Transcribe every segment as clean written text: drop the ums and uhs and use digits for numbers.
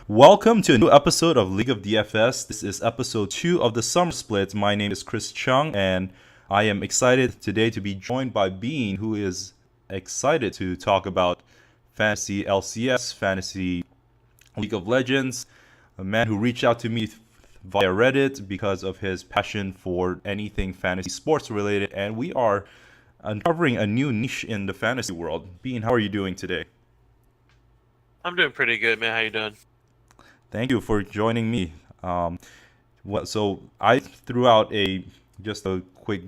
Welcome to a new episode of League of DFS. This is episode 2 of the Summer Split. My name is Chris Chung, and I am excited today to be joined by Bean, who is excited to talk about Fantasy LCS, Fantasy League of Legends, a man who reached out to me via Reddit because of his passion for anything fantasy sports related, and we are uncovering a new niche in the fantasy world. Bean, how are you doing today? I'm doing pretty good, man. How you doing? Thank you for joining me. So I threw out just a quick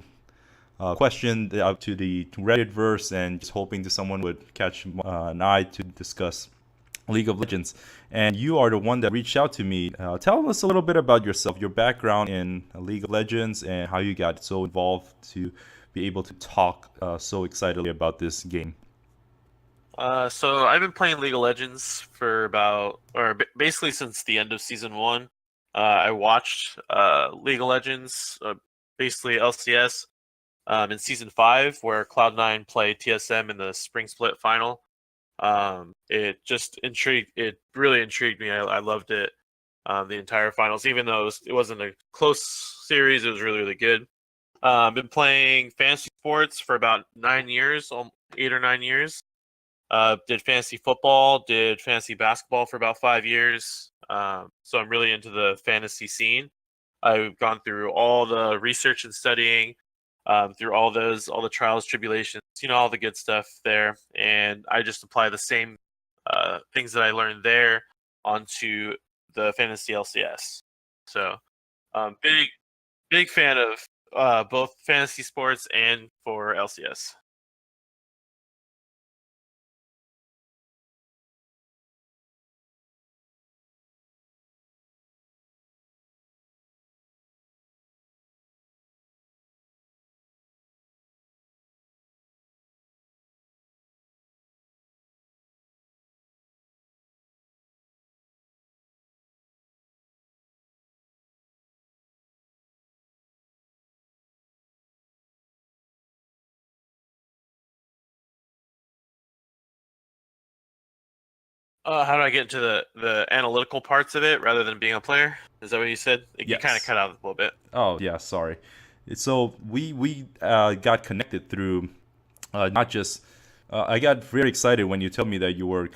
question out to the Reddit verse, and just hoping that someone would catch an eye to discuss League of Legends. And you are the one that reached out to me. Tell us a little bit about yourself, your background in League of Legends, and how you got so involved to be able to talk so excitedly about this game. So I've been playing League of Legends for basically since the end of season one. I watched League of Legends, basically LCS, in season 5, where Cloud9 played TSM in the spring split final. It really intrigued me. I loved it, the entire finals, even though it wasn't a close series. It was really, really good. Been playing fantasy sports for about 9 years, 8 or 9 years. Did fantasy football, did fantasy basketball for about 5 years. So I'm really into the fantasy scene. I've gone through all the research and studying, through all the trials, tribulations, all the good stuff there. And I just apply the same things that I learned there onto the Fantasy LCS. So, big fan of both fantasy sports and for LCS. How do I get into the analytical parts of it rather than being a player? Is that what you said? You kind of Yes. cut out a little bit. Oh yeah, sorry. So we got connected through not just. I got very excited when you told me that you were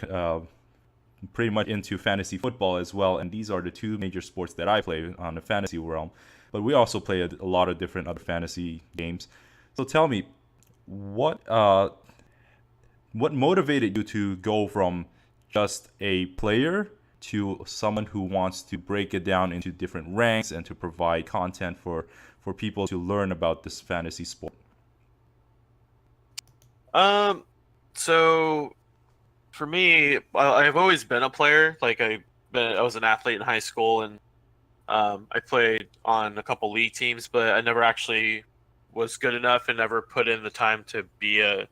pretty much into fantasy football as well, and these are the two major sports that I play on the fantasy realm. But we also play a lot of different other fantasy games. So tell me, what uh, what motivated you to go from just a player to someone who wants to break it down into different ranks and to provide content for people to learn about this fantasy sport? Um, so for me, I've always been a player. Like I was an athlete in high school, and I played on a couple league teams, but I never actually was good enough and never put in the time to be a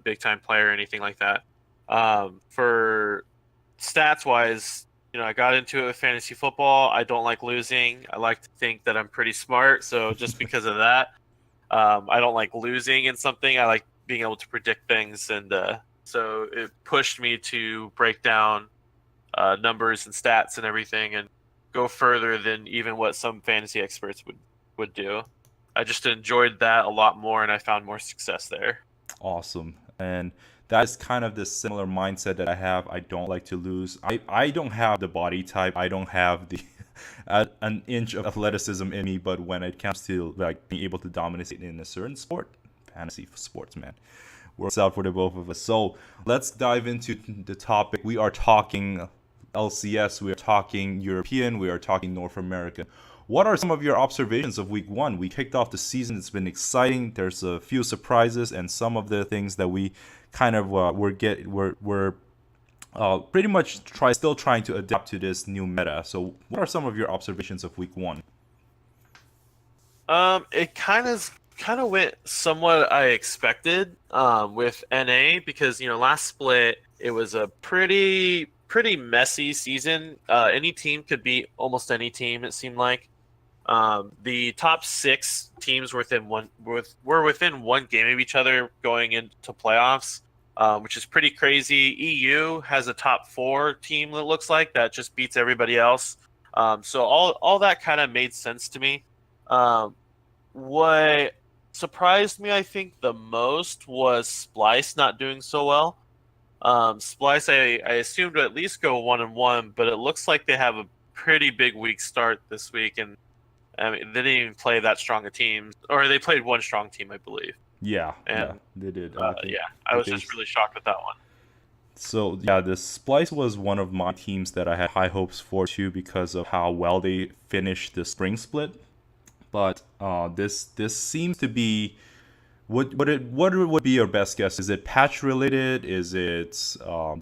big time player or anything like that. For stats wise, I got into it with fantasy football. I don't like losing. I like to think that I'm pretty smart. So just because of that, I don't like losing in something. I like being able to predict things, and so it pushed me to break down numbers and stats and everything, and go further than even what some fantasy experts would do. I just enjoyed that a lot more, and I found more success there. Awesome. And that is kind of the similar mindset that I have. I don't like to lose. I don't have the body type. I don't have the an inch of athleticism in me. But when it comes to like being able to dominate in a certain sport, fantasy sports, man, works out for the both of us. So let's dive into the topic. We are talking LCS. We are talking European. We are talking North American. What are some of your observations of week one? We kicked off the season. It's been exciting. There's a few surprises and some of the things that we kind of we're pretty much still trying to adapt to this new meta. So, what are some of your observations of week one? It kind of went somewhat I expected with NA, because last split it was a pretty messy season. Any team could beat almost any team, it seemed like. The top 6 teams were within one game of each other going into playoffs. which is pretty crazy. EU has a top 4 team that looks like that just beats everybody else. So all that kind of made sense to me. What surprised me, I think, the most was Splice not doing so well. Splice, I assumed would at least go 1-1, but it looks like they have a pretty big weak start this week, and I mean, they didn't even play that strong a team, or they played one strong team, I believe. Yeah, And they did. I was just really shocked with that one. So yeah, the Splice was one of my teams that I had high hopes for too because of how well they finished the spring split. But this seems to be what would be your best guess? Is it patch related? Is it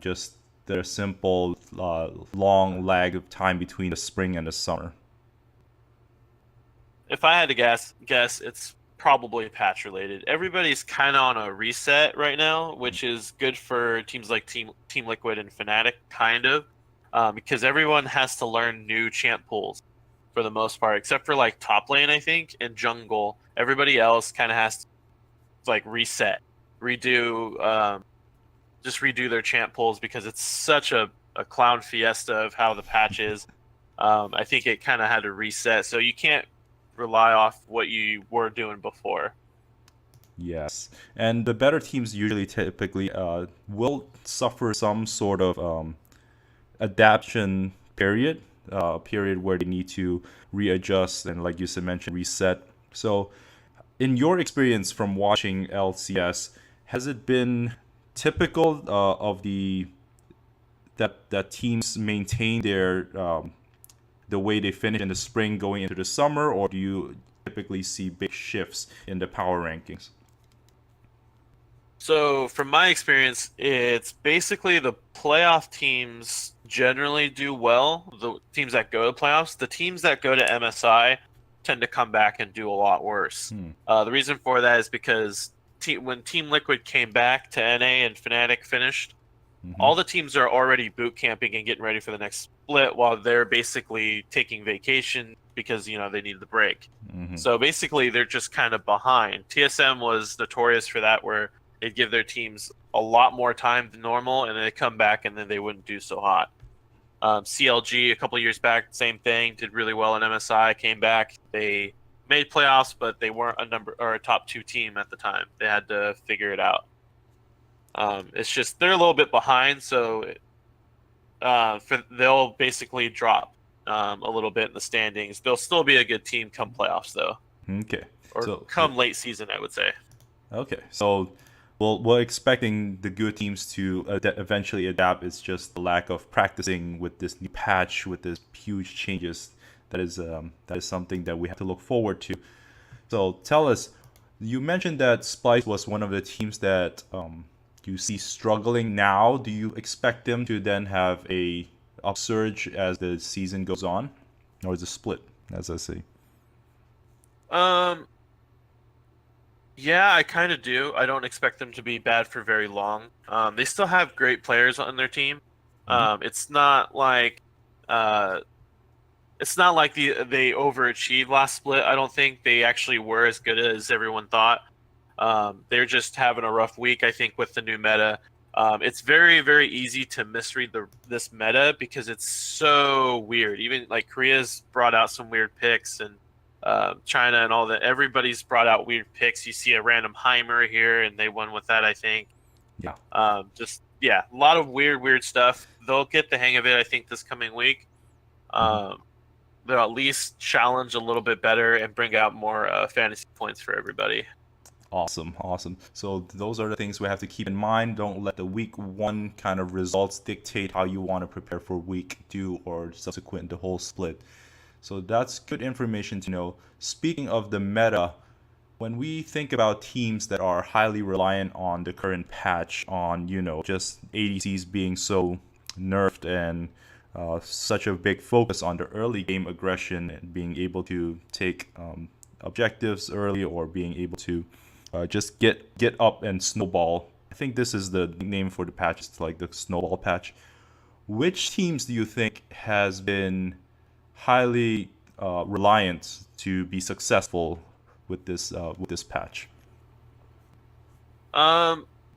just the simple long lag of time between the spring and the summer? If I had to guess, it's probably patch related. Everybody's kind of on a reset right now, which is good for teams like Team Liquid and Fnatic, kind of, because everyone has to learn new champ pools for the most part, except for like top lane, I think, and jungle. Everybody else kind of has to like reset, redo, just redo their champ pools because it's such a clown fiesta of how the patch is. I think it kind of had to reset, so you can't rely off what you were doing before. Yes, and the better teams usually typically will suffer some sort of adaptation period, period where they need to readjust and, like you said, mentioned reset. So, in your experience from watching LCS, has it been typical of the that teams maintain their the way they finish in the spring going into the summer, or do you typically see big shifts in the power rankings? So, from my experience, it's basically the playoff teams generally do well. The teams that go to playoffs, the teams that go to MSI tend to come back and do a lot worse. The reason for that is because when Team Liquid came back to NA and Fnatic finished, all the teams are already boot camping and getting ready for the next split while they're basically taking vacation because they need the break. So basically they're just kind of behind. TSM was notorious for that, where they'd give their teams a lot more time than normal and then they come back and then they wouldn't do so hot. CLG a couple years back, same thing, did really well in MSI, came back, they made playoffs, but they weren't a top 2 team at the time. They had to figure it out. It's just they're a little bit behind, so they'll basically drop a little bit in the standings. They'll still be a good team come playoffs, though. Okay. Or come late season, I would say. Okay. So, we're expecting the good teams to eventually adapt. It's just the lack of practicing with this new patch, with this huge changes. That is something that we have to look forward to. So, tell us. You mentioned that Splice was one of the teams that you see struggling now. Do you expect them to then have a upsurge as the season goes on, or is it split, as I say? Yeah, I kind of do. I don't expect them to be bad for very long. They still have great players on their team. It's not like they overachieved last split. I don't think they actually were as good as everyone thought. They're just having a rough week, I think, with the new meta. It's very, very easy to misread this meta because it's so weird. Even like Korea's brought out some weird picks, and China and all that. Everybody's brought out weird picks. You see a random Heimer here, and they won with that, I think. Yeah. A lot of weird stuff. They'll get the hang of it, I think, this coming week. They'll at least challenge a little bit better and bring out more fantasy points for everybody. Awesome. So those are the things we have to keep in mind. Don't let the week 1 kind of results dictate how you want to prepare for week 2 or subsequent the whole split. So that's good information to know. Speaking of the meta, when we think about teams that are highly reliant on the current patch, on just ADCs being so nerfed and such a big focus on the early game aggression and being able to take objectives early, or being able to just get up and snowball. I think this is the name for the patch. It's like the snowball patch. Which teams do you think has been highly reliant to be successful with this patch?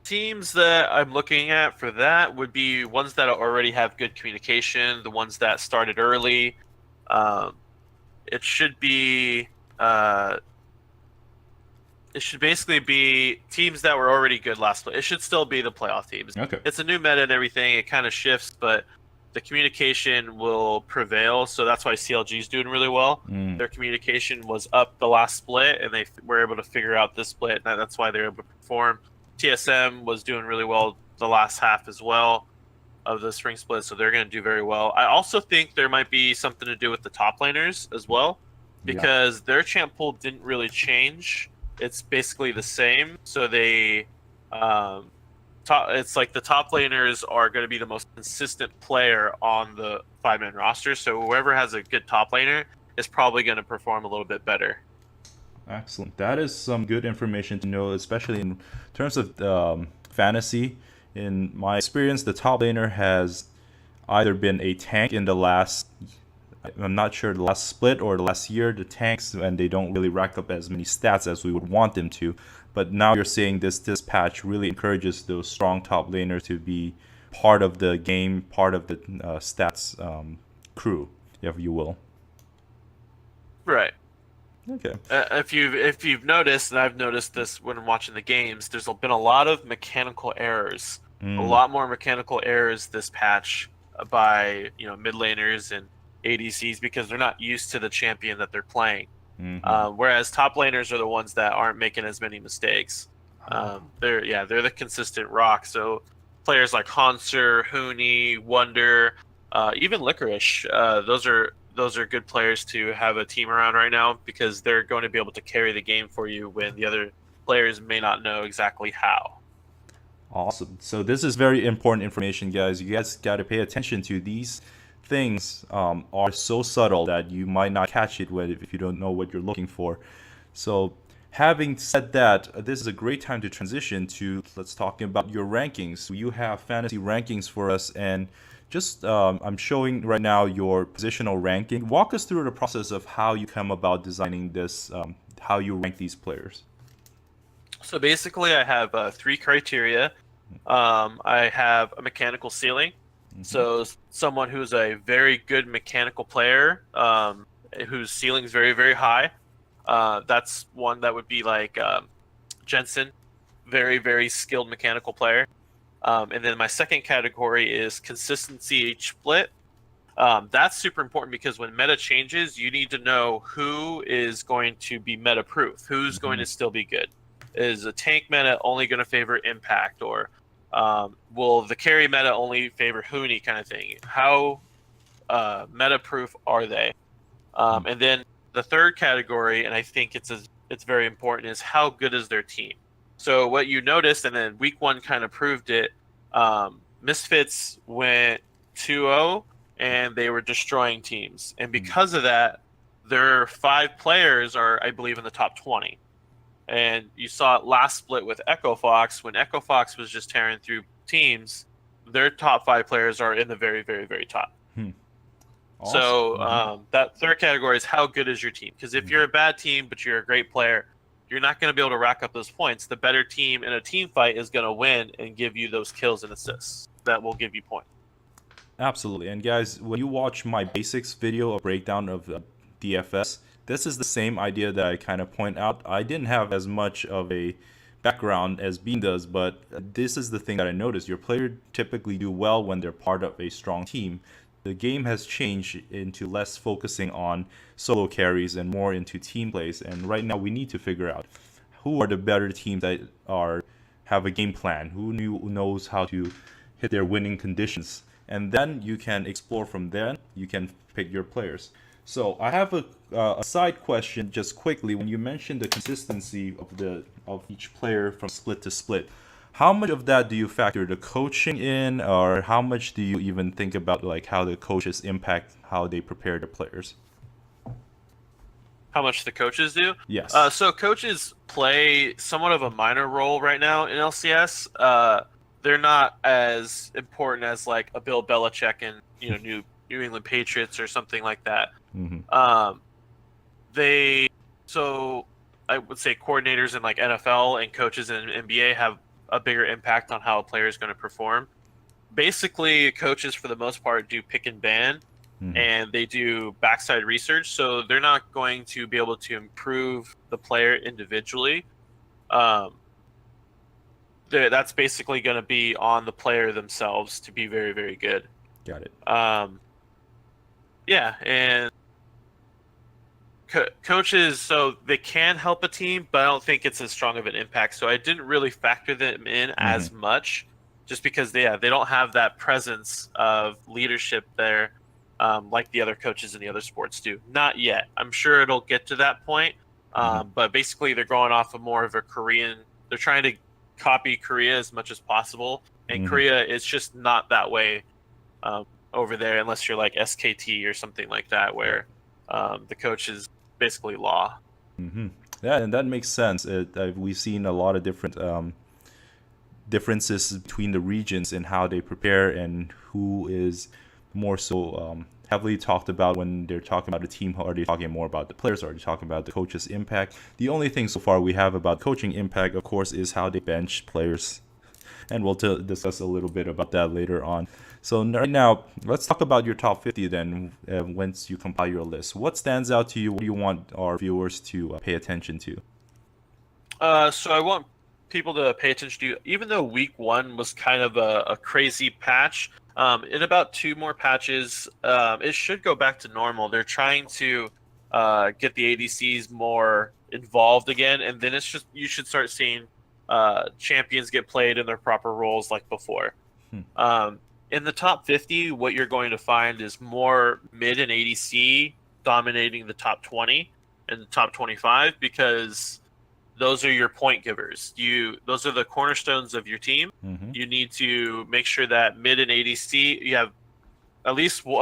Teams that I'm looking at for that would be ones that already have good communication, the ones that started early. Um, it should be it should basically be teams that were already good last play. It should still be the playoff teams. Okay. It's a new meta and everything. It kind of shifts, but the communication will prevail. So that's why CLG is doing really well. Their communication was up the last split, and they were able to figure out this split. And that's why they're able to perform. TSM was doing really well the last half as well of the spring split, so they're going to do very well. I also think there might be something to do with the top laners as well, because their champ pool didn't really change. It's basically the same. So they, it's like the top laners are going to be the most consistent player on the 5-man roster. So whoever has a good top laner is probably going to perform a little bit better. Excellent. That is some good information to know, especially in terms of fantasy. In my experience, the top laner has either been a tank in the last, I'm not sure, the last split or the last year, the tanks, and they don't really rack up as many stats as we would want them to. But now you're saying this patch really encourages those strong top laners to be part of the game, part of the stats crew, if you will. Right. Okay. If you've noticed, and I've noticed this when watching the games, there's been a lot of mechanical errors. A lot more mechanical errors this patch by mid laners and ADCs because they're not used to the champion that they're playing. Whereas top laners are the ones that aren't making as many mistakes. They're the consistent rock. So players like Hanser, Huni, Wonder, even Licorice, those are good players to have a team around right now because they're going to be able to carry the game for you when the other players may not know exactly how. Awesome. So this is very important information, guys. You guys got to pay attention to these things. Are so subtle that you might not catch it if you don't know what you're looking for. So having said that, this is a great time to transition to let's talk about your rankings. You have fantasy rankings for us, and just I'm showing right now your positional ranking. Walk us through the process of how you come about designing this, how you rank these players. So basically, I have 3 criteria. I have a mechanical ceiling. So someone who's a very good mechanical player, whose ceiling is very, very high. That's one that would be like Jensen, very, very skilled mechanical player. And then my second category is consistency each split. That's super important because when meta changes, you need to know who is going to be meta proof, who's going to still be good. Is a tank meta only going to favor impact, or will the carry meta only favor Huni kind of thing? How meta proof are they? And then the third category, and I think it's very important, is how good is their team. So what you noticed, and then week 1 kind of proved it, Misfits went 2-0, and they were destroying teams. And because of that, their 5 players are, I believe, in the top 20. And you saw it last split with Echo Fox. When Echo Fox was just tearing through teams, their top 5 players are in the very, very, very top. Awesome. So that third category is how good is your team? Because if you're a bad team, but you're a great player, you're not going to be able to rack up those points. The better team in a team fight is going to win and give you those kills and assists that will give you points. Absolutely. And guys, when you watch my basics video, a breakdown of DFS, this is the same idea that I kind of point out. I didn't have as much of a background as Bean does, but this is the thing that I noticed. Your players typically do well when they're part of a strong team. The game has changed into less focusing on solo carries and more into team plays. And right now we need to figure out who are the better teams that have a game plan, who knows how to hit their winning conditions. And then you can explore from there. You can pick your players. So I have a side question just quickly. When you mentioned the consistency of each player from split to split, how much of that do you factor the coaching in, or how much do you even think about like how the coaches impact how they prepare their players? How much the coaches do? Yes. So coaches play somewhat of a minor role right now in LCS. They're not as important as like a Bill Belichick and New England Patriots or something like that. So I would say coordinators in like NFL and coaches in NBA have a bigger impact on how a player is going to perform. Basically, coaches for the most part do pick and ban, and they do backside research, so they're not going to be able to improve the player individually. That's basically going to be on the player themselves to be very, very good. Got it. Yeah, and coaches, so they can help a team, but I don't think it's as strong of an impact. So I didn't really factor them in as much, just because they don't have that presence of leadership there, like the other coaches in the other sports do. Not yet. I'm sure it'll get to that point. But basically, they're going off of more of a Korean. They're trying to copy Korea as much as possible, and Korea is just not that way over there, unless you're like SKT or something like that, where the coach is basically law. Yeah, and that makes sense. We've seen a lot of different differences between the regions in how they prepare and who is more so heavily talked about when they're talking about the team. Are they talking more about the players? Are they talking about the coach's impact? The only thing so far we have about coaching impact, of course, is how they bench players. And we'll discuss a little bit about that later on. So right now, let's talk about your top 50 then, once you compile your list. What stands out to you? What do you want our viewers to pay attention to? So I want people to pay attention to, even though week 1 was kind of a crazy patch, in about 2 more patches, it should go back to normal. They're trying to get the ADCs more involved again, and then it's just, you should start seeing champions get played in their proper roles like before. In the top 50, what you're going to find is more mid and ADC dominating the top 20 and the top 25, because those are your point givers. Those are the cornerstones of your team. You need to make sure that mid and ADC, you have at least you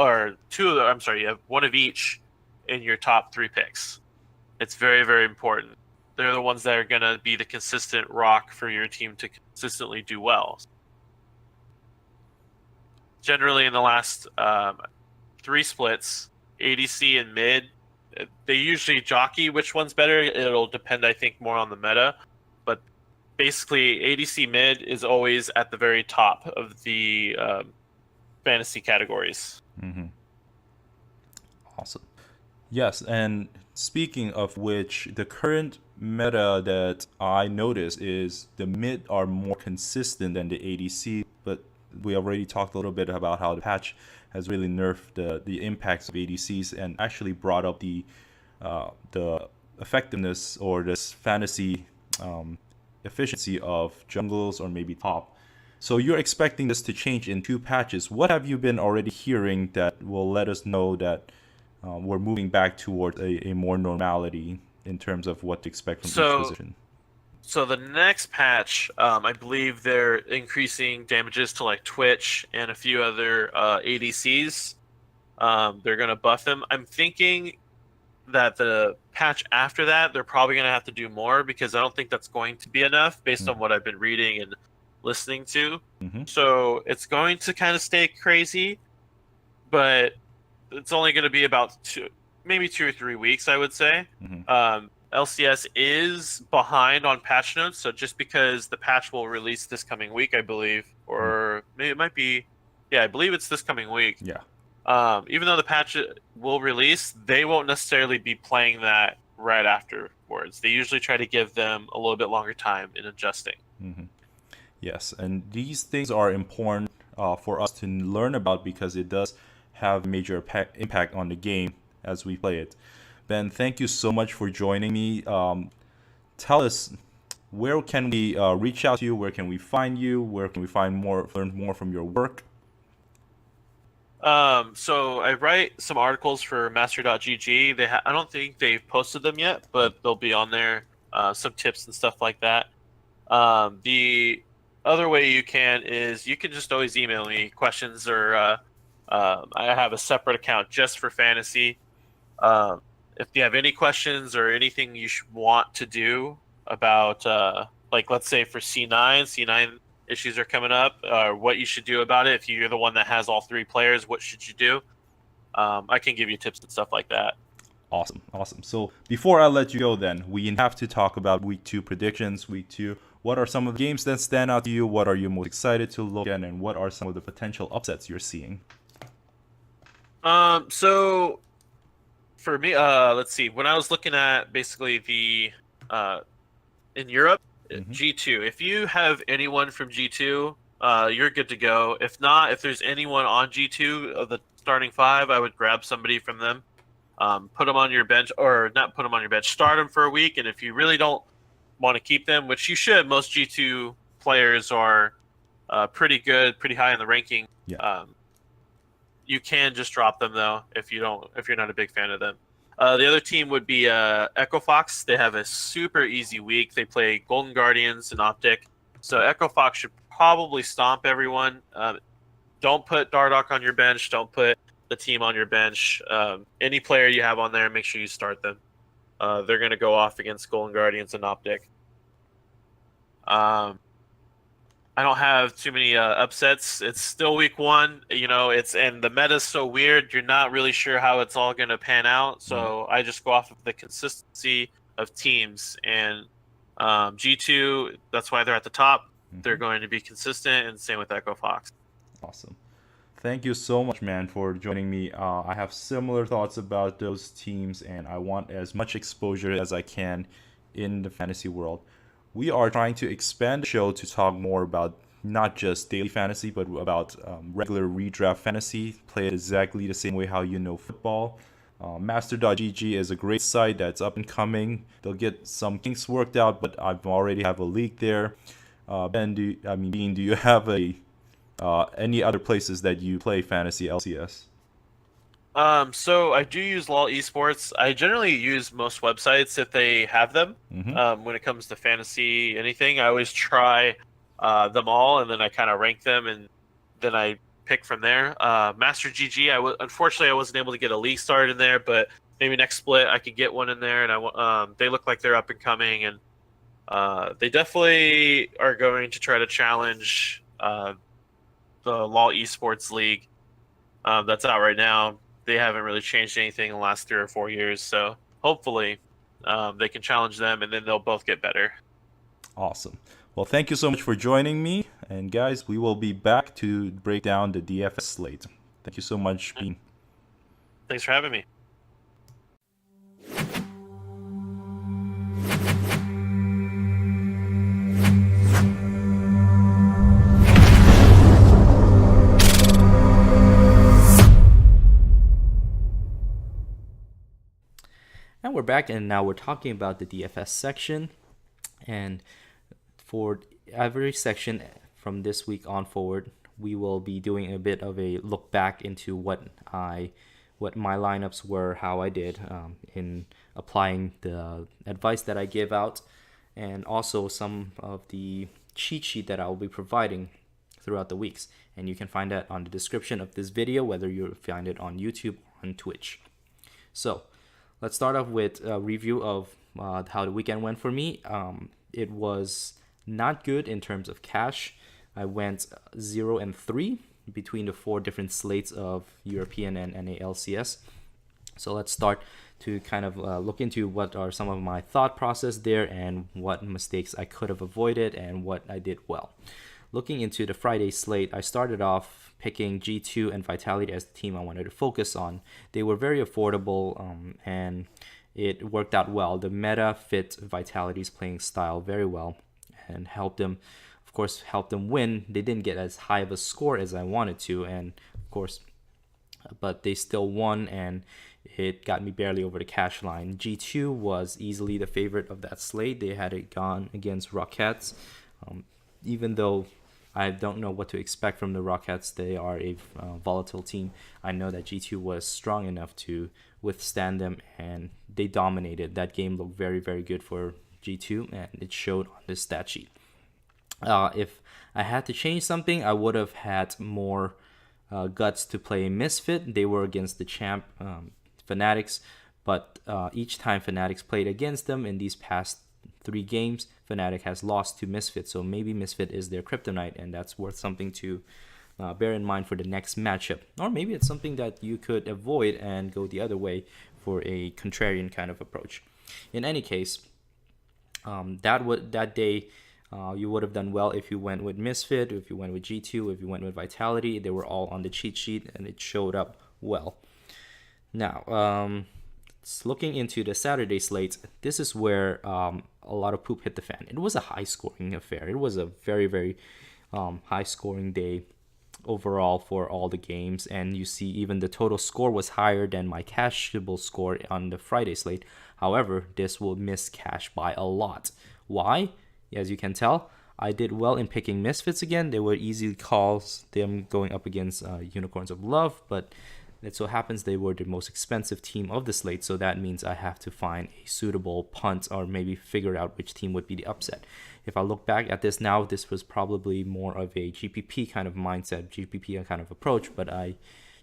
have one of each in your top 3 picks. It's very, very important. They're the ones that are going to be the consistent rock for your team to consistently do well. Generally, in the last 3 splits, ADC and mid, they usually jockey which one's better. It'll depend, I think, more on the meta. But basically, ADC mid is always at the very top of the fantasy categories. Awesome. Yes, and speaking of which, the current meta that I notice is the mid are more consistent than the ADC, but we already talked a little bit about how the patch has really nerfed the impacts of ADCs and actually brought up the effectiveness or this fantasy efficiency of jungles or maybe top. So you're expecting this to change in 2 patches. What have you been already hearing that will let us know that we're moving back towards a more normality in terms of what to expect from each position? So the next patch, I believe they're increasing damages to like Twitch and a few other ADCs. They're going to buff them. I'm thinking that the patch after that, they're probably going to have to do more, because I don't think that's going to be enough based on what I've been reading and listening to. So it's going to kind of stay crazy, but it's only going to be about maybe 2 or 3 weeks, I would say. LCS is behind on patch notes, so just because the patch will release this coming week, I believe, or maybe it might be, I believe it's this coming week. Even though the patch will release, they won't necessarily be playing that right afterwards. They usually try to give them a little bit longer time in adjusting. Yes, and these things are important for us to learn about, because it does have major impact on the game as we play it. Ben, thank you so much for joining me. Tell us, where can we reach out to you? Where can we find you? Where can we learn more from your work? So I write some articles for master.gg. I don't think they've posted them yet, but they'll be on there. Some tips and stuff like that. The other way you can is you can just always email me questions, or I have a separate account just for fantasy. If you have any questions or anything you want to do about, like, let's say for C9 issues are coming up, what you should do about it. If you're the one that has all 3 players, what should you do? I can give you tips and stuff like that. Awesome. So before I let you go then, we have to talk about week 2 predictions. Week 2, what are some of the games that stand out to you? What are you most excited to look at? And what are some of the potential upsets you're seeing? So for me, let's see. When I was looking at basically the in Europe, G2. If you have anyone from G2, you're good to go. If not, if there's anyone on G2 of the starting 5, I would grab somebody from them. Put them on your bench, or not put them on your bench. Start them for a week, and if you really don't want to keep them, which you should, most G2 players are pretty good, pretty high in the ranking. Yeah. You can just drop them though if you're not a big fan of them. The other team would be Echo Fox. They have a super easy week. They play Golden Guardians and Optic, so Echo Fox should probably stomp everyone. Don't put Dardoch on your bench. Don't put the team on your bench. Any player you have on there, make sure you start them. They're going to go off against Golden Guardians and Optic. I don't have too many upsets. It's still week 1, and the meta's so weird. You're not really sure how it's all going to pan out. So I just go off of the consistency of teams, and G2. That's why they're at the top. They're going to be consistent, and same with Echo Fox. Awesome. Thank you so much, man, for joining me. I have similar thoughts about those teams, and I want as much exposure as I can in the fantasy world. We are trying to expand the show to talk more about not just daily fantasy, but about regular redraft fantasy. Play it exactly the same way how you know football. Master.gg is a great site that's up and coming. They'll get some kinks worked out, but I already have a league there. Bean, do you have any other places that you play Fantasy LCS? So I do use LoL Esports. I generally use most websites if they have them. When it comes to fantasy, anything, I always try them all, and then I kind of rank them, and then I pick from there. Master GG, unfortunately I wasn't able to get a league started in there, but maybe next split I could get one in there. And they look like they're up and coming, and they definitely are going to try to challenge the LoL Esports League that's out right now. They haven't really changed anything in the last 3 or 4 years, so hopefully they can challenge them, and then they'll both get better. Awesome. Well, thank you so much for joining me, and guys, we will be back to break down the DFS slate. Thank you so much, Bean. Thanks for having me. And we're back, and now we're talking about the DFS section. And for every section from this week on forward, we will be doing a bit of a look back into what my lineups were, how I did in applying the advice that I give out, and also some of the cheat sheet that I will be providing throughout the weeks. And you can find that on the description of this video, whether you find it on YouTube or on Twitch. So let's start off with a review of how the weekend went for me. It was not good in terms of cash. I went 0-3 between the 4 different slates of European and NA LCS. So let's start to kind of look into what are some of my thought process there and what mistakes I could have avoided and what I did well. Looking into the Friday slate, I started off picking G2 and Vitality as the team I wanted to focus on. They were very affordable and it worked out well. The meta fit Vitality's playing style very well and helped them win. They didn't get as high of a score as I wanted to, and of course, but they still won, and it got me barely over the cash line. G2 was easily the favorite of that slate. They had it gone against Rockettes. Even though I don't know what to expect from the Rockettes, they are a volatile team. I know that G2 was strong enough to withstand them, and they dominated. That game looked very, very good for G2, and it showed on the stat sheet. If I had to change something, I would have had more guts to play Misfit. They were against the champ Fanatics, but each time Fanatics played against them in these past 3 games, Fnatic has lost to Misfit, so maybe Misfit is their kryptonite, and that's worth something to bear in mind for the next matchup. Or maybe it's something that you could avoid and go the other way for a contrarian kind of approach. In any case, that day you would have done well if you went with Misfit, if you went with G2, if you went with Vitality. They were all on the cheat sheet and it showed up well. Now, looking into the Saturday slate, this is where a lot of poop hit the fan. It was a high-scoring affair. It was a very, very high-scoring day overall for all the games, and you see even the total score was higher than my cashable score on the Friday slate. However, this will miss cash by a lot. Why? As you can tell, I did well in picking Misfits again. They were easy calls, them going up against Unicorns of Love, but it so happens they were the most expensive team of the slate, so that means I have to find a suitable punt or maybe figure out which team would be the upset. If I look back at this now, this was probably more of a GPP kind of mindset, GPP kind of approach, but I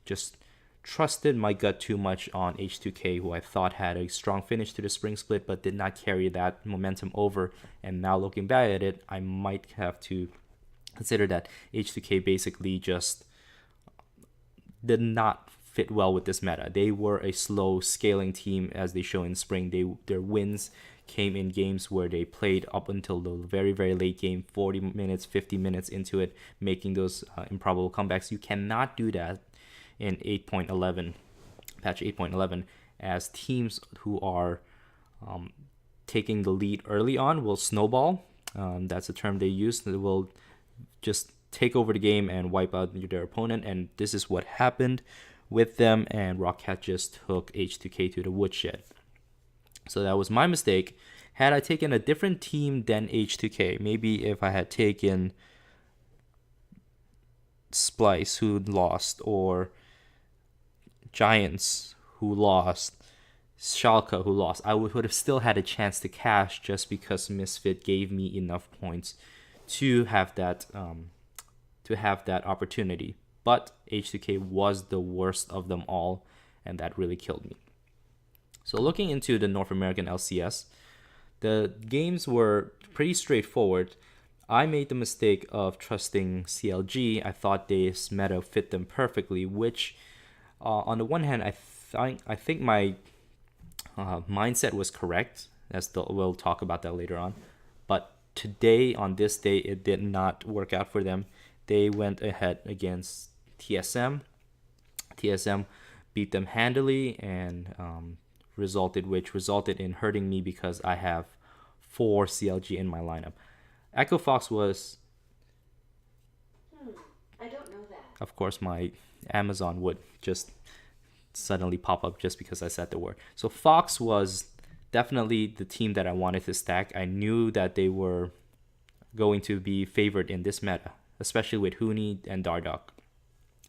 just trusted my gut too much on H2K, who I thought had a strong finish to the spring split, but did not carry that momentum over. And now looking back at it, I might have to consider that H2K basically just did not fit well with this meta. They were a slow scaling team as they show in spring. Their wins came in games where they played up until the very, very late game, 40 minutes, 50 minutes into it, making those improbable comebacks. You cannot do that in 8.11, patch 8.11, as teams who are taking the lead early on will snowball. That's a term they use. They will just take over the game and wipe out their opponent, and this is what happened with them, and Rockcat just took H2K to the woodshed. So that was my mistake. Had I taken a different team than H2K, maybe if I had taken Splice, who lost, or Giants, who lost, Schalke, who lost, I would have still had a chance to cash just because Misfit gave me enough points to have that opportunity. But H2K was the worst of them all, and that really killed me. So looking into the North American LCS, the games were pretty straightforward. I made the mistake of trusting CLG. I thought this meta fit them perfectly, which on the one hand, I think my mindset was correct, we'll talk about that later on. But today, on this day, it did not work out for them. They went ahead against TSM. TSM beat them handily and resulted in hurting me because I have 4 CLG in my lineup. Echo Fox was... I don't know that. Of course, my Amazon would just suddenly pop up just because I said the word. So Fox was definitely the team that I wanted to stack. I knew that they were going to be favored in this meta, especially with Huni and Dardoch.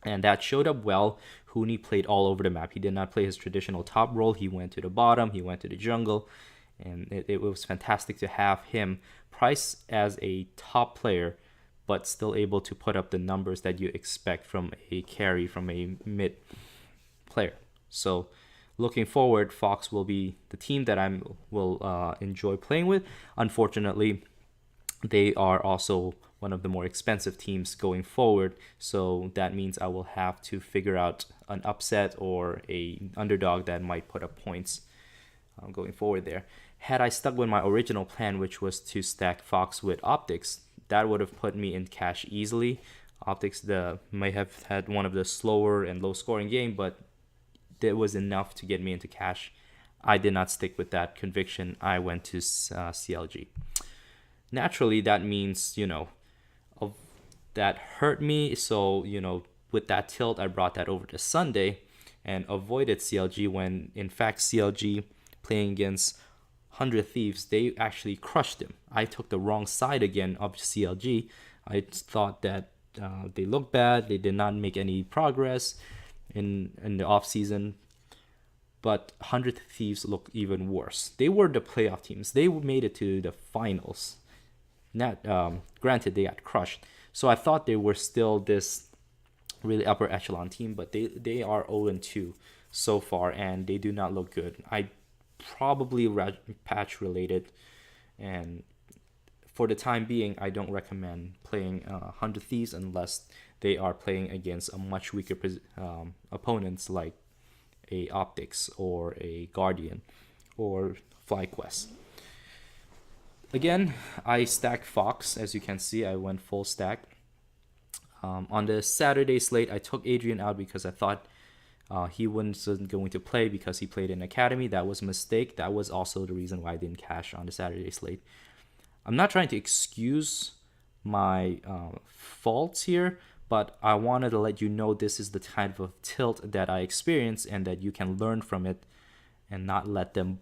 And that showed up well. Huni played all over the map. He did not play his traditional top role. He went to the bottom. He went to the jungle. And it was fantastic to have him priced as a top player, but still able to put up the numbers that you expect from a carry, from a mid player. So looking forward, Fox will be the team that I will enjoy playing with. Unfortunately, they are also one of the more expensive teams going forward, so that means I will have to figure out an upset or a underdog that might put up points going forward there. Had I stuck with my original plan, which was to stack Fox with Optics, that would have put me in cash easily. Optics might have had one of the slower and low scoring game, but it was enough to get me into cash. I did not stick with that conviction. I went to CLG. Naturally, that means, that hurt me. So, with that tilt, I brought that over to Sunday and avoided CLG when, in fact, CLG playing against 100 Thieves, they actually crushed him. I took the wrong side again of CLG. I thought that they looked bad. They did not make any progress in the offseason. But 100 Thieves look even worse. They were the playoff teams. They made it to the finals. Granted, they got crushed. So I thought they were still this really upper echelon team, but they are 0-2 so far, and they do not look good. I probably patch related, and for the time being, I don't recommend playing 100 Thieves unless they are playing against a much weaker opponents like a Optics or a Guardian or FlyQuest. Again, I stacked Fox. As you can see, I went full stack. On the Saturday slate, I took Adrian out because I thought he wasn't going to play because he played in Academy. That was a mistake. That was also the reason why I didn't cash on the Saturday slate. I'm not trying to excuse my faults here, but I wanted to let you know this is the type of tilt that I experience and that you can learn from it and not let them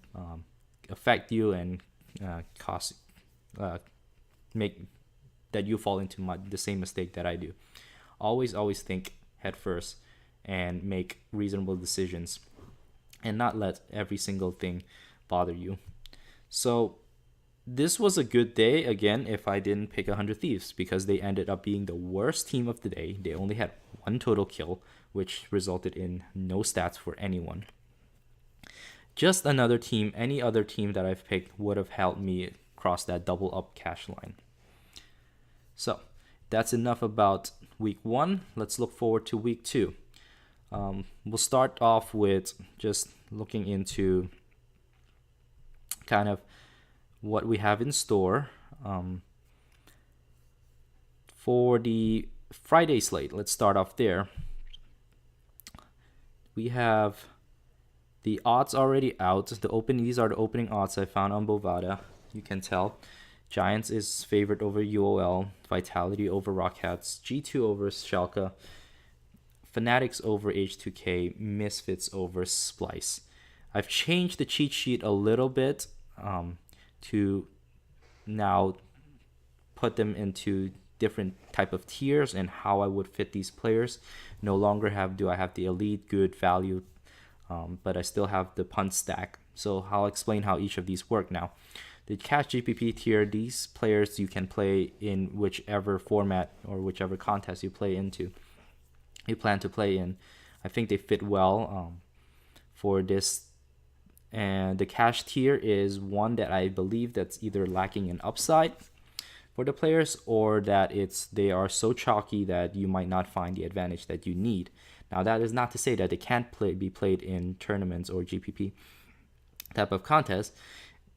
affect you and make that you fall into the same mistake that I do. Always think head first and make reasonable decisions and not let every single thing bother you. So this was a good day, again, if I didn't pick 100 Thieves, because they ended up being the worst team of the day. They only had 1 total kill, which resulted in no stats for anyone. Just another team, any other team that I've picked would have helped me cross that double up cash line. So that's enough about week 1. Let's look forward to week 2. We'll start off with just looking into kind of what we have in store for the Friday slate. Let's start off there. We have the odds already out. These are the opening odds I found on Bovada. You can tell Giants is favored over UOL, Vitality over Rockets, G2 over Schalke, Fanatics over H2K, Misfits over Splice. I've changed the cheat sheet a little bit to now put them into different type of tiers and how I would fit these players. No longer do I have the elite, good, value, but I still have the punt stack. So I'll explain how each of these work now. The cash GPP tier, these players you can play in whichever format or whichever contest you plan to play in. I think they fit well for this. And the cash tier is one that I believe that's either lacking in upside for the players or that they are so chalky that you might not find the advantage that you need. Now that is not to say that they can't be played in tournaments or GPP type of contest.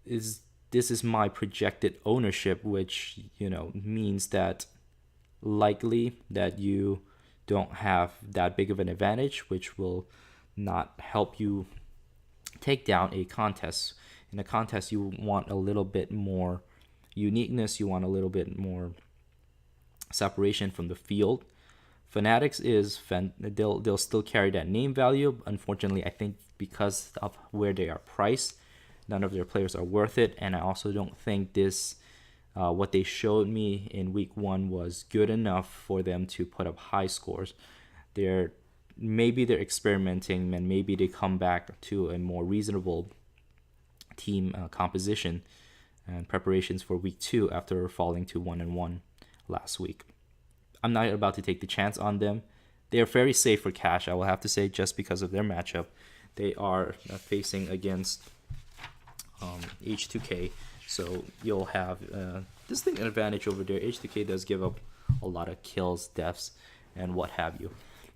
This is my projected ownership, which means that likely that you don't have that big of an advantage, which will not help you take down a contest. In a contest, you want a little bit more uniqueness. You want a little bit more separation from the field. Fanatics they'll still carry that name value. Unfortunately, I think because of where they are priced, none of their players are worth it. And I also don't think what they showed me in week 1 was good enough for them to put up high scores. Maybe they're experimenting and maybe they come back to a more reasonable team composition and preparations for week 2 after falling to 1-1 last week. I'm not about to take the chance on them. They are very safe for cash, I will have to say, just because of their matchup. They are facing against H2K, so you'll have distinct advantage over there. H2K does give up a lot of kills, deaths, and what have you.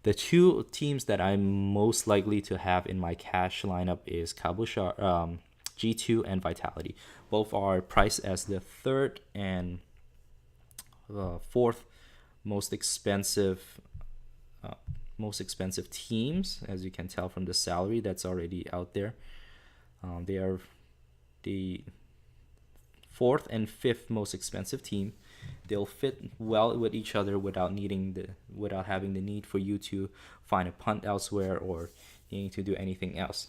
The 2 teams that I'm most likely to have in my cash lineup is Kabushar, G2 and Vitality. Both are priced as the 3rd and 4th most expensive teams, as you can tell from the salary that's already out there. They are the 4th and 5th most expensive team. They'll fit well with each other without having the need for you to find a punt elsewhere or needing to do anything else.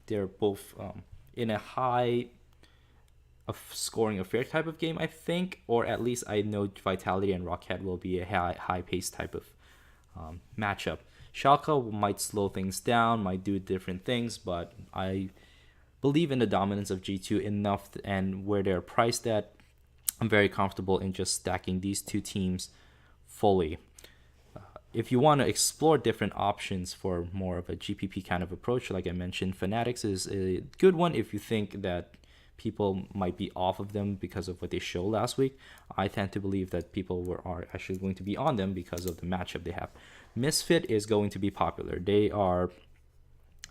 They're both in a high scoring affair type of game, I think, or at least I know Vitality and Rocket will be a high pace type of matchup. Schalke might slow things down, might do different things, but I believe in the dominance of G2 enough, and where they're priced at, I'm very comfortable in just stacking these 2 teams fully. If you want to explore different options for more of a GPP kind of approach, like I mentioned, Fanatics is a good one if you think that people might be off of them because of what they showed last week. I tend to believe that people are actually going to be on them because of the matchup they have. Misfit is going to be popular. They are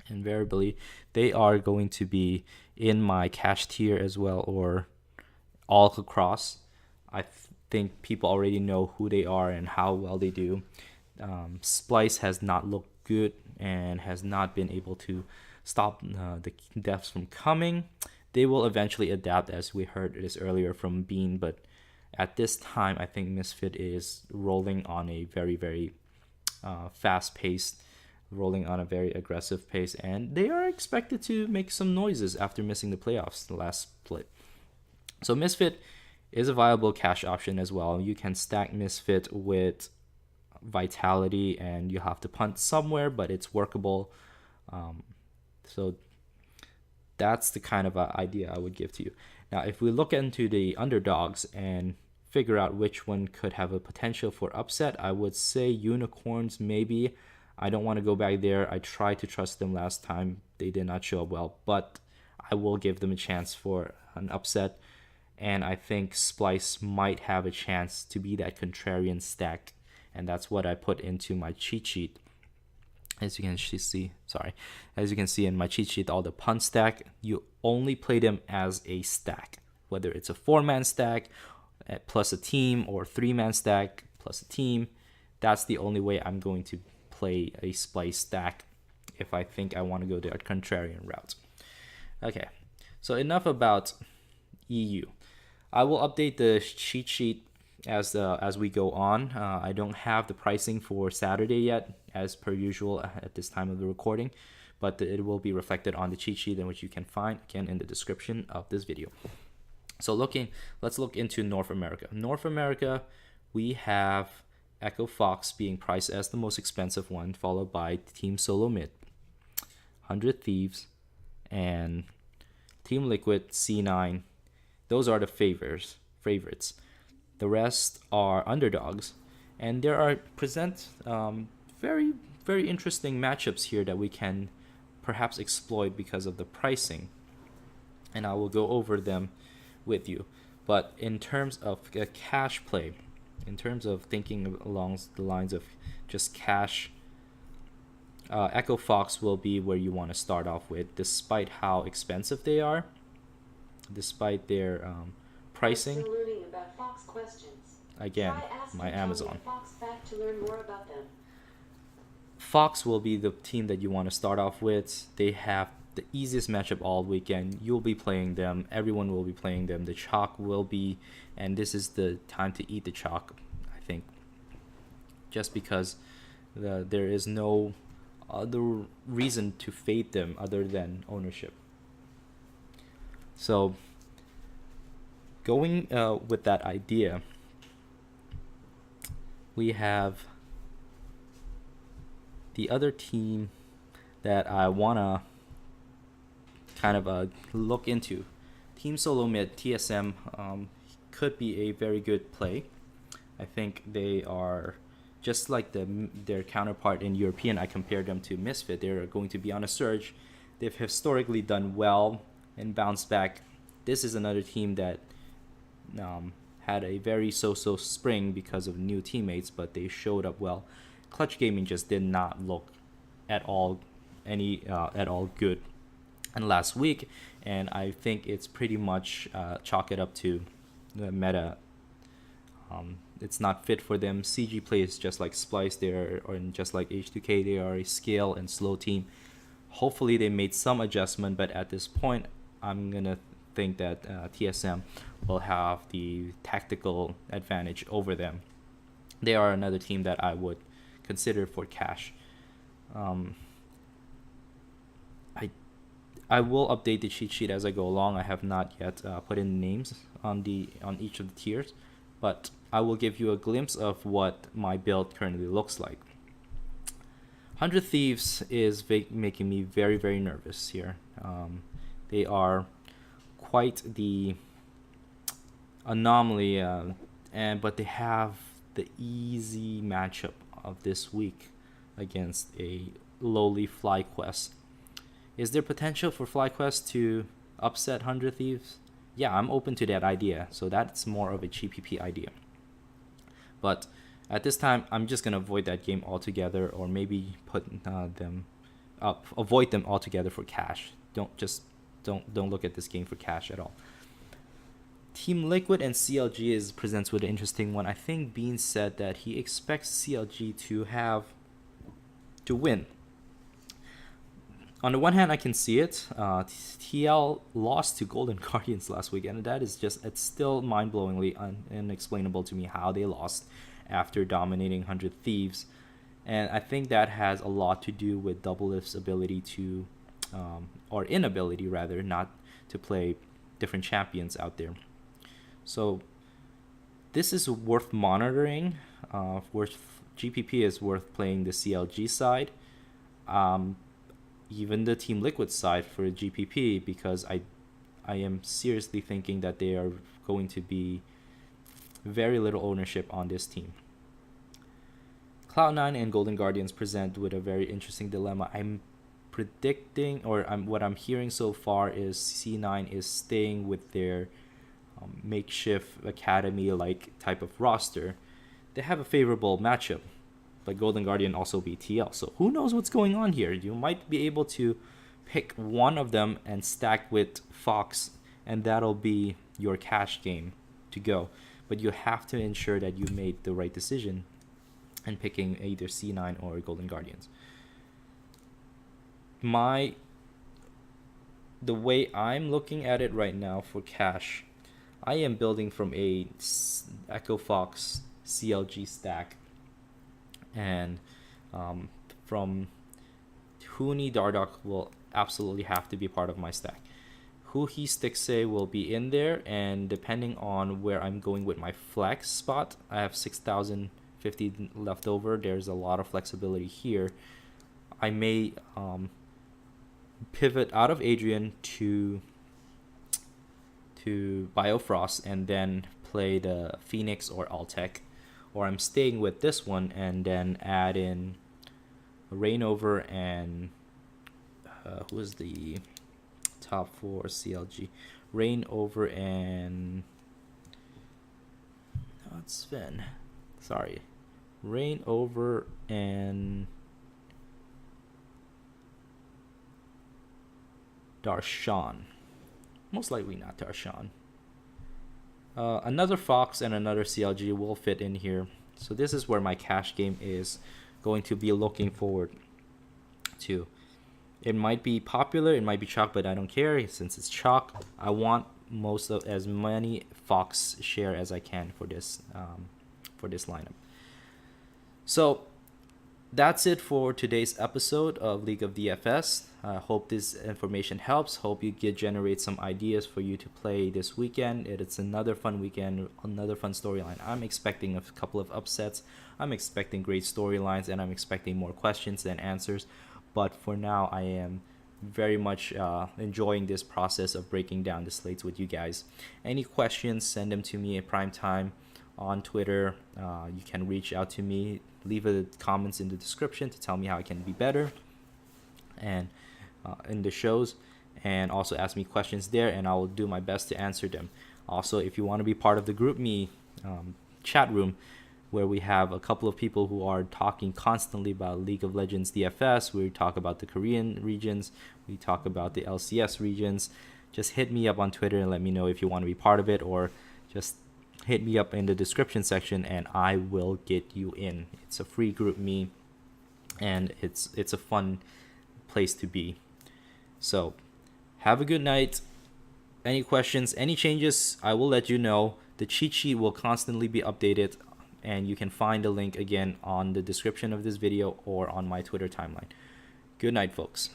Invariably, they are going to be in my cash tier as well, or all across. I think people already know who they are and how well they do. Splice has not looked good and has not been able to stop the deaths from coming. They will eventually adapt, as we heard this earlier from Bean, but at this time, I think Misfit is rolling on a very, very fast-paced, rolling on a very aggressive pace, and they are expected to make some noises after missing the playoffs the last split. So Misfit is a viable cash option as well. You can stack Misfit with Vitality, and you have to punt somewhere, but it's workable. So that's the kind of idea I would give to you. Now, if we look into the underdogs and figure out which one could have a potential for upset, I would say Unicorns maybe. I don't want to go back there. I tried to trust them last time. They did not show up well, but I will give them a chance for an upset. And I think Splice might have a chance to be that contrarian stack. And that's what I put into my cheat sheet. As you can see in my cheat sheet, all the punt stack, you only play them as a stack. Whether it's a 4-man stack plus a team or 3-man stack plus a team, that's the only way I'm going to play a Splice stack if I think I want to go the contrarian route. Okay, so enough about EU. I will update the cheat sheet as we go on. I don't have the pricing for Saturday yet, as per usual at this time of the recording, but it will be reflected on the cheat sheet, in which you can find again in the description of this video. So let's look into North America. North America, we have Echo Fox being priced as the most expensive one, followed by Team Solo Mid, 100 Thieves, and Team Liquid, C9. Those are the favorites. The rest are underdogs, and there are very, very interesting matchups here that we can perhaps exploit because of the pricing, and I will go over them with you. But in terms of a cash play, in terms of thinking along the lines of just cash, Echo Fox will be where you want to start off with, despite how expensive they are, despite their pricing. Again, my Amazon. Fox will be the team that you want to start off with. They have the easiest matchup all weekend. You'll be playing them. Everyone will be playing them. The chalk will be, and this is the time to eat the chalk, I think. Just because there is no other reason to fade them other than ownership. So, going with that idea, we have the other team that I want to kind of look into. Team Solo Mid, TSM, could be a very good play. I think they are just like their counterpart in European. I compared them to Misfit. They're going to be on a surge. They've historically done well and bounced back. This is another team that had a very so-so spring because of new teammates, but they showed up well. Clutch Gaming just did not look at all good and last week, and I think it's pretty much chalk it up to the meta. It's not fit for them. CG plays just like Splice, or just like H2K, they are a scale and slow team. Hopefully they made some adjustment, but at this point, I'm gonna think that TSM will have the tactical advantage over them. They are another team that I would consider for cash. I will update the cheat sheet as I go along. I have not yet put in names on each of the tiers, but I will give you a glimpse of what my build currently looks like. 100 Thieves is making me very, very nervous here. They are quite the anomaly, but they have the easy matchup of this week against a lowly FlyQuest. Is there potential for FlyQuest to upset 100 Thieves? Yeah, I'm open to that idea. So that's more of a GPP idea. But at this time, I'm just going to avoid that game altogether, or maybe put them avoid them altogether for cash. Don't look at this game for cash at all. Team Liquid and CLG presents with an interesting one. I think Bean said that he expects CLG to win. On the one hand, I can see it. TL lost to Golden Guardians last week, and that is it's still mind-blowingly unexplainable to me how they lost after dominating 100 Thieves. And I think that has a lot to do with Doublelift's ability to, or inability rather, not to play different champions out there. So this is worth monitoring. GPP is worth playing the CLG side. Even the Team Liquid side for GPP, because I am seriously thinking that they are going to be very little ownership on this team. Cloud9 and Golden Guardians present with a very interesting dilemma. I'm predicting, or what I'm hearing so far is C9 is staying with their makeshift academy-like type of roster. They have a favorable matchup, but Golden Guardian also beat TL. So who knows what's going on here? You might be able to pick one of them and stack with Fox, and that'll be your cash game to go. But you have to ensure that you made the right decision in picking either C9 or Golden Guardians. The way I'm looking at it right now for cash, I am building from a Echo Fox CLG stack, and from Huni Dardoch will absolutely have to be part of my stack. Huhi Stixay will be in there, and depending on where I'm going with my flex spot, I have 6,050 left over. There's a lot of flexibility here. I may pivot out of Adrian to Biofrost and then play the Phoenix or Altec, or I'm staying with this one and then add in Rainover and who is the top 4 CLG? Rainover and not Sven. Sorry, Rainover and Darshan. Most likely not Darshan. Another Fox and another CLG will fit in here. So this is where my cash game is going to be looking forward to. It might be popular, it might be chalk, but I don't care. Since it's chalk, I want as many Fox share as I can for this lineup. So that's it for today's episode of League of DFS. I hope this information helps. Hope you generate some ideas for you to play this weekend. It's another fun weekend, another fun storyline. I'm expecting a couple of upsets. I'm expecting great storylines, and I'm expecting more questions than answers. But for now, I am very much enjoying this process of breaking down the slates with you guys. Any questions, send them to me at prime time on Twitter. You can reach out to me. Leave comments in the description to tell me how I can be better and in the shows, and also ask me questions there, and I will do my best to answer them. Also, if you want to be part of the GroupMe chat room, where we have a couple of people who are talking constantly about League of Legends DFS, we talk about the Korean regions, we talk about the LCS regions, just hit me up on Twitter and let me know if you want to be part of it, or just hit me up in the description section and I will get you in. It's a free GroupMe, and it's a fun place to be. So have a good night. Any questions, any changes, I will let you know. The cheat sheet will constantly be updated, and you can find the link again on the description of this video or on my Twitter timeline. Good night, folks.